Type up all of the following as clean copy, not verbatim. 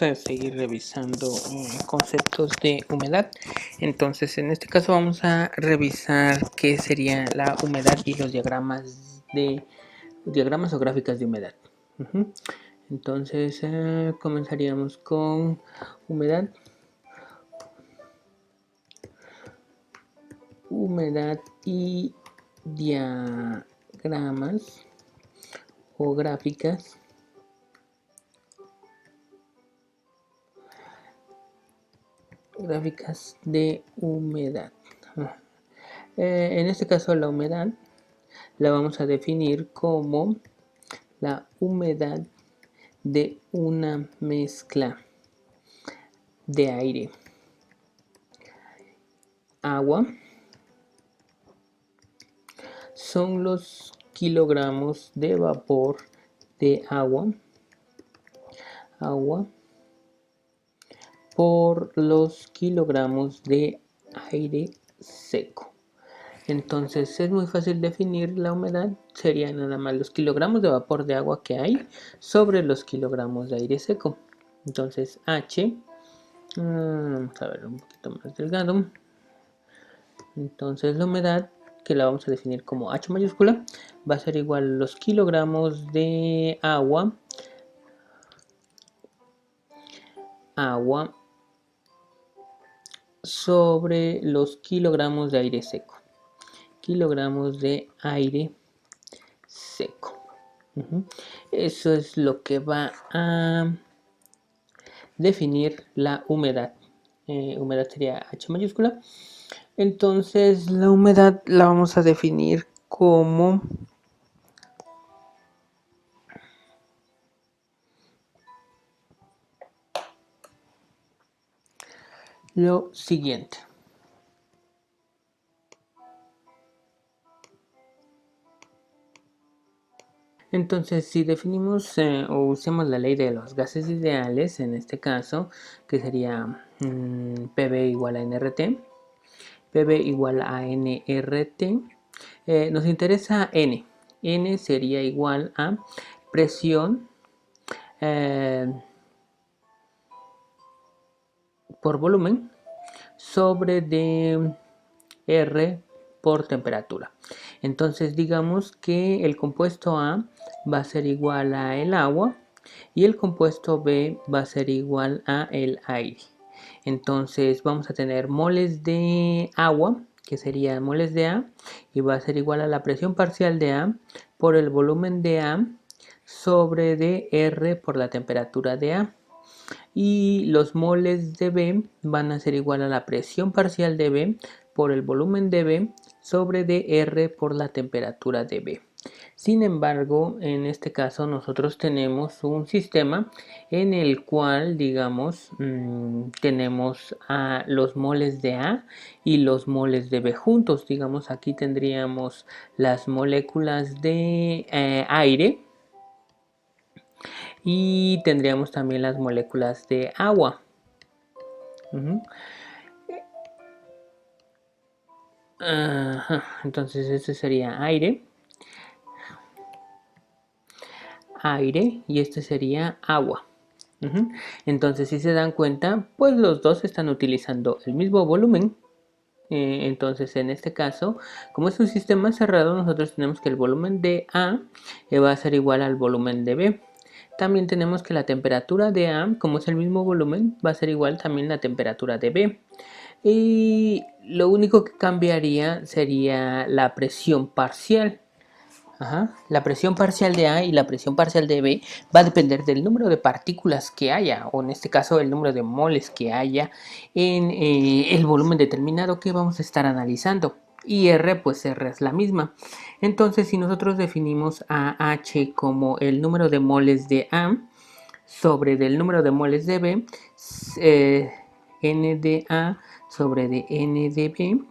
A seguir revisando conceptos de humedad. Entonces, en este caso vamos a revisar qué sería la humedad y los diagramas o gráficas de humedad. Entonces, comenzaríamos con humedad. Humedad y diagramas o gráficas de humedad. En este caso la humedad la vamos a definir como la humedad de una mezcla de aire, agua. Son los kilogramos de vapor de agua por los kilogramos de aire seco. Entonces es muy fácil definir la humedad, sería nada más los kilogramos de vapor de agua que hay sobre los kilogramos de aire seco. Entonces H, vamos a ver un poquito más delgado. Entonces la humedad, que la vamos a definir como H mayúscula, va a ser igual a los kilogramos de agua sobre los kilogramos de aire seco. Kilogramos de aire seco. Eso es lo que va a definir la humedad. Humedad sería H mayúscula. Entonces la humedad la vamos a definir como lo siguiente. Entonces, si definimos o usemos la ley de los gases ideales, en este caso, que sería PV igual a NRT, PV igual a NRT, nos interesa N. N sería igual a presión por volumen sobre de R por temperatura. Entonces digamos que el compuesto A va a ser igual a el agua y el compuesto B va a ser igual a el aire. Entonces vamos a tener moles de agua, que sería moles de A, y va a ser igual a la presión parcial de A por el volumen de A sobre de R por la temperatura de A. Y los moles de B van a ser igual a la presión parcial de B por el volumen de B sobre dr por la temperatura de B. Sin embargo, en este caso nosotros tenemos un sistema en el cual, digamos, tenemos a los moles de A y los moles de B juntos. Digamos, aquí tendríamos las moléculas de aire y tendríamos también las moléculas de agua. Entonces este sería aire y este sería agua. Entonces, si se dan cuenta, pues los dos están utilizando el mismo volumen. Entonces, en este caso, como es un sistema cerrado, nosotros tenemos que el volumen de A va a ser igual al volumen de B. También tenemos que la temperatura de A, como es el mismo volumen, va a ser igual también la temperatura de B. Y lo único que cambiaría sería la presión parcial. La presión parcial de A y la presión parcial de B va a depender del número de partículas que haya, o en este caso el número de moles que haya en el volumen determinado que vamos a estar analizando. Y R, pues R es la misma. Entonces, si nosotros definimos a H como el número de moles de A sobre del número de moles de B, N de A sobre de N de B,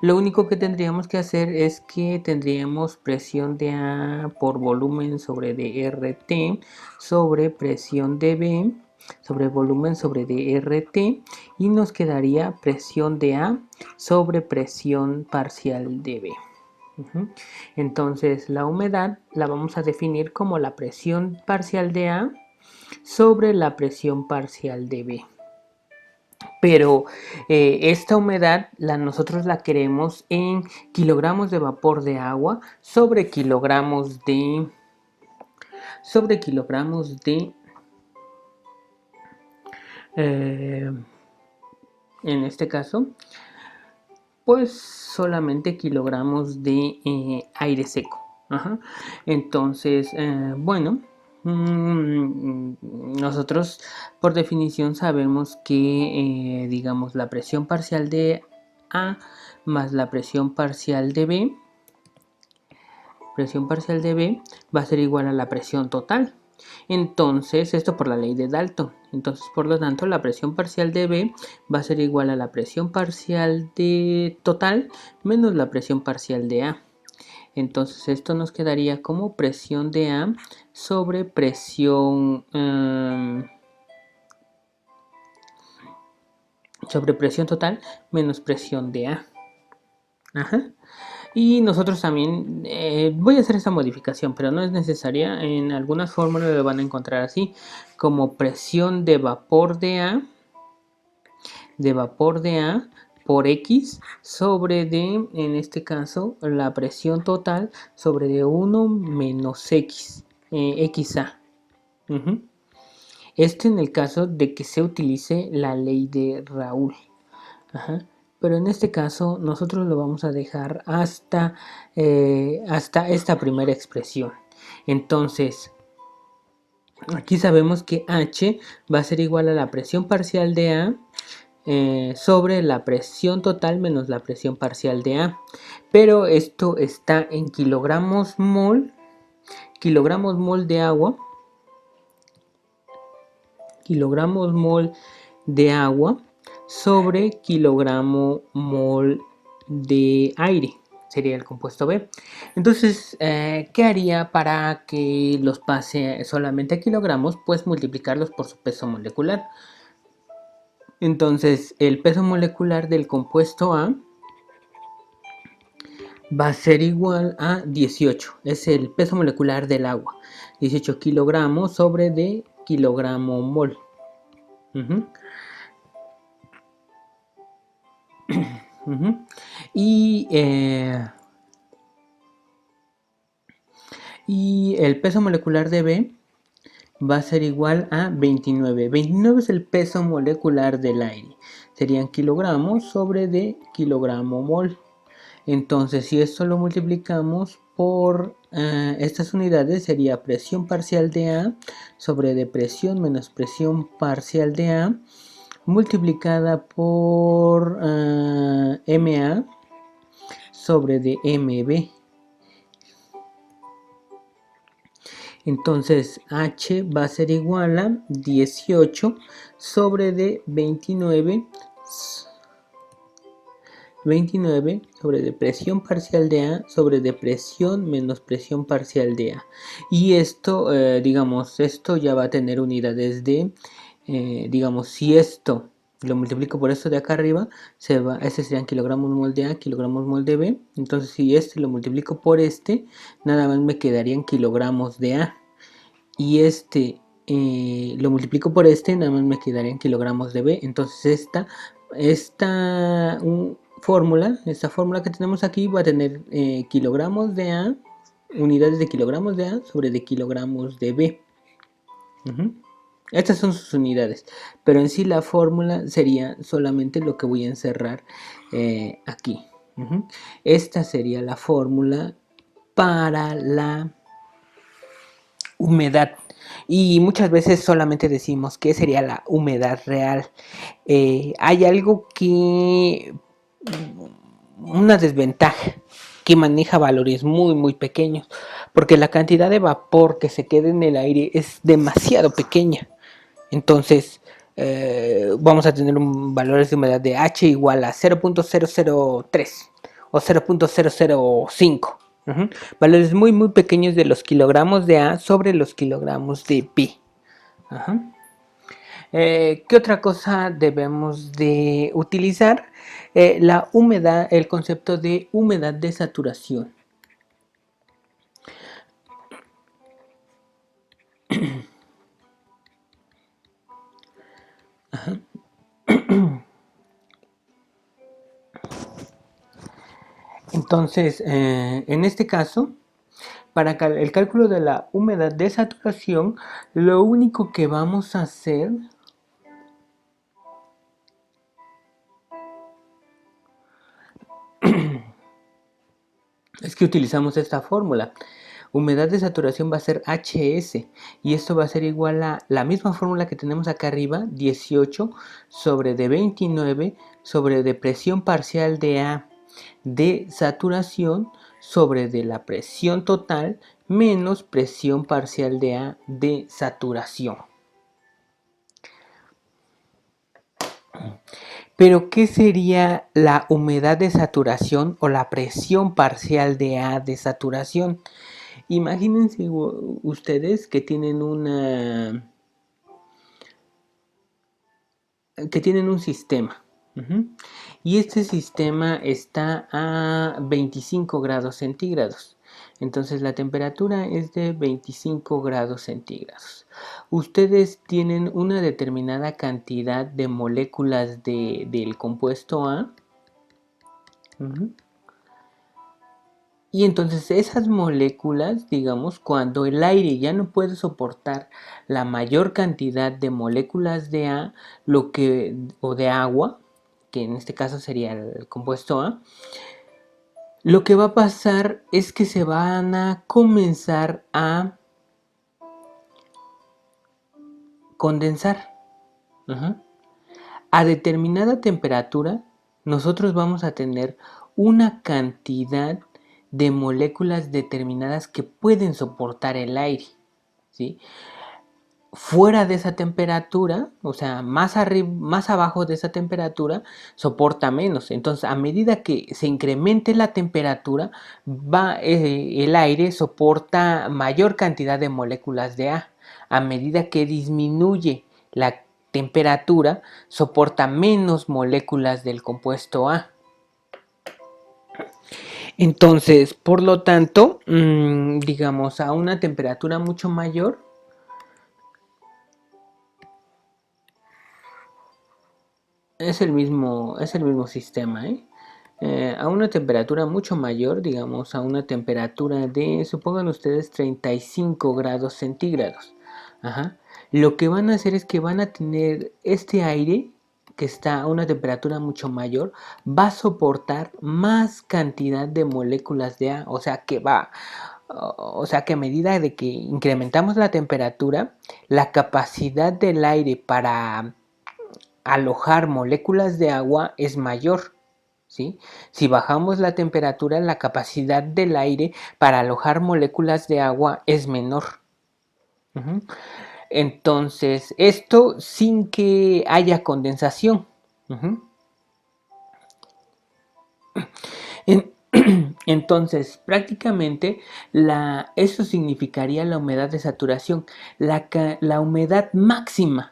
lo único que tendríamos que hacer es que tendríamos presión de A por volumen sobre dRT sobre presión de B sobre volumen sobre dRT y nos quedaría presión de A sobre presión parcial de B. Entonces la humedad la vamos a definir como la presión parcial de A sobre la presión parcial de B. Pero esta humedad nosotros la queremos en kilogramos de vapor de agua sobre kilogramos de en este caso pues solamente kilogramos de aire seco. Ajá. Entonces, bueno, nosotros por definición sabemos que, digamos, la presión parcial de A más la presión parcial de B va a ser igual a la presión total. Entonces, esto por la ley de Dalton. Entonces, por lo tanto, la presión parcial de B va a ser igual a la presión parcial de total menos la presión parcial de A. Entonces, esto nos quedaría como presión de A sobre presión total menos presión de A. Ajá. Y nosotros también voy a hacer esta modificación, pero no es necesaria. En algunas fórmulas lo van a encontrar así, como presión de vapor de A por X sobre D, en este caso la presión total sobre D1 menos X, XA. Esto en el caso de que se utilice la ley de Raoult. Ajá. Pero en este caso nosotros lo vamos a dejar hasta esta primera expresión. Entonces, aquí sabemos que H va a ser igual a la presión parcial de A sobre la presión total menos la presión parcial de A. Pero esto está en kilogramos mol de agua. Kilogramos mol de agua sobre kilogramo mol de aire, sería el compuesto B. Entonces, ¿qué haría para que los pase solamente a kilogramos? Pues multiplicarlos por su peso molecular. Entonces, el peso molecular del compuesto A va a ser igual a 18, es el peso molecular del agua, 18 kilogramos sobre de kilogramo mol. Y el peso molecular de B va a ser igual a 29. 29 es el peso molecular del aire. Serían kilogramos sobre de kilogramo mol. Entonces, si esto lo multiplicamos por estas unidades, sería presión parcial de A sobre de presión menos presión parcial de A multiplicada por MA sobre de MB. Entonces H va a ser igual a 18 sobre de 29 sobre de presión parcial de A sobre de presión menos presión parcial de A. Y esto, digamos, esto ya va a tener unidades de, digamos, si esto lo multiplico por esto de acá arriba, este serían kilogramos mol de A, kilogramos mol de B. Entonces si este lo multiplico por este, nada más me quedarían kilogramos de A. Y este lo multiplico por este, nada más me quedarían kilogramos de B. Entonces esta fórmula que tenemos aquí va a tener kilogramos de A, unidades de kilogramos de A sobre de kilogramos de B. Estas son sus unidades, pero en sí la fórmula sería solamente lo que voy a encerrar aquí. Esta sería la fórmula para la humedad. Y muchas veces solamente decimos que sería la humedad real. Hay algo que... una desventaja, que maneja valores muy pequeños, porque la cantidad de vapor que se queda en el aire es demasiado pequeña. Entonces vamos a tener valores de humedad de H igual a 0.003 o 0.005. Valores muy pequeños de los kilogramos de A sobre los kilogramos de B. ¿Qué otra cosa debemos de utilizar? La humedad, el concepto de humedad de saturación. Entonces, en este caso, para el cálculo de la humedad de saturación, lo único que vamos a hacer es que utilizamos esta fórmula. Humedad de saturación va a ser HS y esto va a ser igual a la misma fórmula que tenemos acá arriba, 18 sobre de 29 sobre de presión parcial de A de saturación sobre de la presión total menos presión parcial de A de saturación. Pero, ¿qué sería la humedad de saturación o la presión parcial de A de saturación? Imagínense ustedes que tienen un sistema. Y este sistema está a 25 grados centígrados. Entonces la temperatura es de 25 grados centígrados. Ustedes tienen una determinada cantidad de moléculas del compuesto A. Y entonces esas moléculas, digamos, cuando el aire ya no puede soportar la mayor cantidad de moléculas de A, o de agua, que en este caso sería el compuesto A, lo que va a pasar es que se van a comenzar a condensar. A determinada temperatura, nosotros vamos a tener una cantidad de moléculas determinadas que pueden soportar el aire, ¿sí? Fuera de esa temperatura, o sea, más abajo de esa temperatura, soporta menos. Entonces, a medida que se incremente la temperatura, el aire soporta mayor cantidad de moléculas de A. A medida que disminuye la temperatura, soporta menos moléculas del compuesto A. Entonces, por lo tanto, digamos, a una temperatura mucho mayor, es el mismo sistema, a una temperatura mucho mayor, digamos, a una temperatura de, supongan ustedes, 35 grados centígrados. Lo que van a hacer es que van a tener este aire que está a una temperatura mucho mayor, va a soportar más cantidad de moléculas de A, o sea que a medida de que incrementamos la temperatura, la capacidad del aire para alojar moléculas de agua es mayor. ¿Sí? Si bajamos la temperatura, la capacidad del aire para alojar moléculas de agua es menor. Entonces, esto sin que haya condensación. Entonces, prácticamente eso significaría la humedad de saturación, la humedad máxima.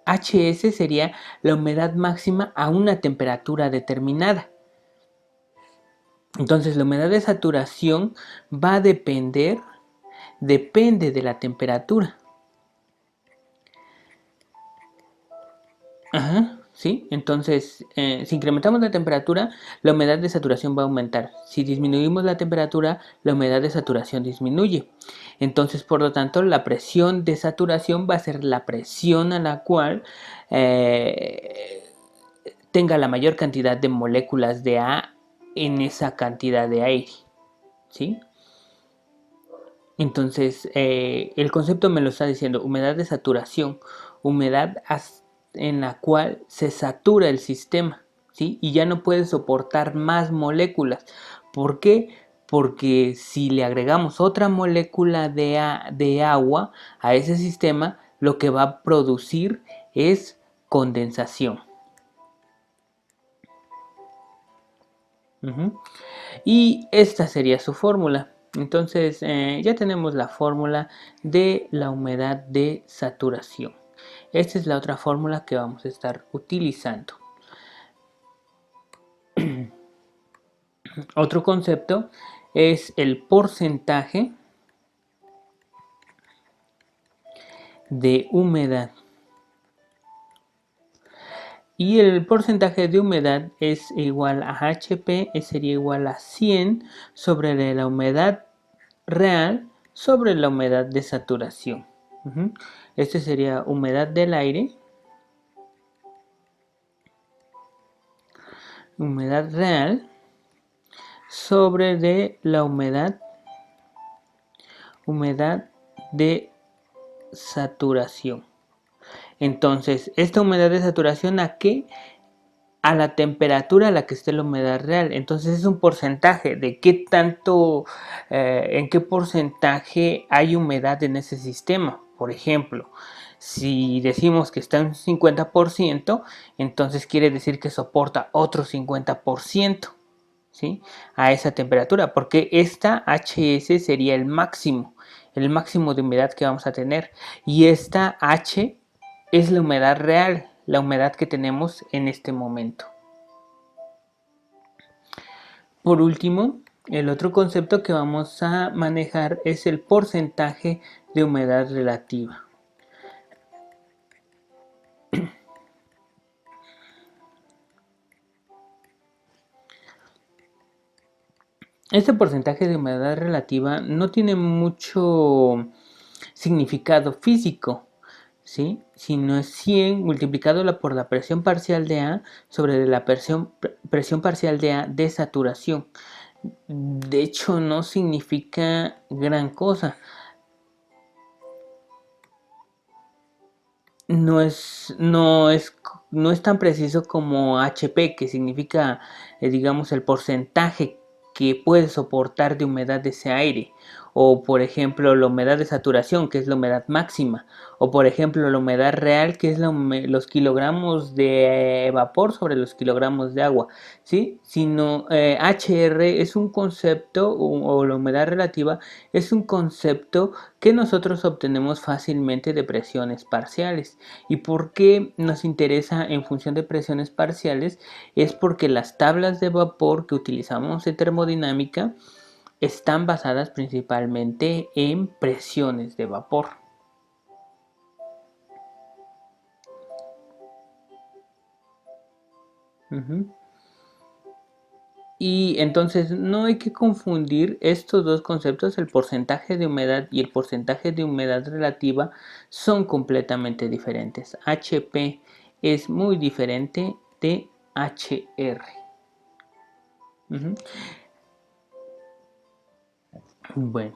HS sería la humedad máxima a una temperatura determinada. Entonces, la humedad de saturación va a depende de la temperatura. ¿Sí? Entonces, si incrementamos la temperatura, la humedad de saturación va a aumentar. Si disminuimos la temperatura, la humedad de saturación disminuye. Entonces, por lo tanto, la presión de saturación va a ser la presión a la cual tenga la mayor cantidad de moléculas de A en esa cantidad de aire. ¿Sí? Entonces, el concepto me lo está diciendo, humedad de saturación, humedad en la cual se satura el sistema, ¿sí? Y ya no puede soportar más moléculas. ¿Por qué? Porque si le agregamos otra molécula de agua a ese sistema, lo que va a producir es condensación. Y esta sería su fórmula. Entonces ya tenemos la fórmula de la humedad de saturación. Esta es la otra fórmula que vamos a estar utilizando. Otro concepto es el porcentaje de humedad Y el porcentaje de humedad es igual a HP, sería igual a 100 sobre la humedad real sobre la humedad de saturación. Este sería humedad del aire, humedad real sobre de la humedad de saturación. Entonces, esta humedad de saturación, ¿a qué? A la temperatura a la que esté la humedad real. Entonces es un porcentaje de qué tanto, en qué porcentaje hay humedad en ese sistema. Por ejemplo, si decimos que está en un 50%, entonces quiere decir que soporta otro 50%, ¿sí? A esa temperatura, porque esta HS sería el máximo de humedad que vamos a tener. Y esta H es la humedad real, la humedad que tenemos en este momento. Por último, el otro concepto que vamos a manejar es el porcentaje de humedad relativa. Este porcentaje de humedad relativa no tiene mucho significado físico, ¿sí? Sino es 100 multiplicado por la presión parcial de A sobre la presión parcial de A de saturación. De hecho, no significa gran cosa. No es tan preciso como HP, que significa, digamos, el porcentaje que puede soportar de humedad de ese aire. O, por ejemplo, la humedad de saturación, que es la humedad máxima. O, por ejemplo, la humedad real, que es los kilogramos de vapor sobre los kilogramos de agua. ¿Sí? Sino HR es un concepto, o la humedad relativa es un concepto que nosotros obtenemos fácilmente de presiones parciales. ¿Y por qué nos interesa en función de presiones parciales? Es porque las tablas de vapor que utilizamos en termodinámica están basadas principalmente en presiones de vapor. Y entonces no hay que confundir estos dos conceptos, el porcentaje de humedad y el porcentaje de humedad relativa son completamente diferentes. HP es muy diferente de HR. Bueno.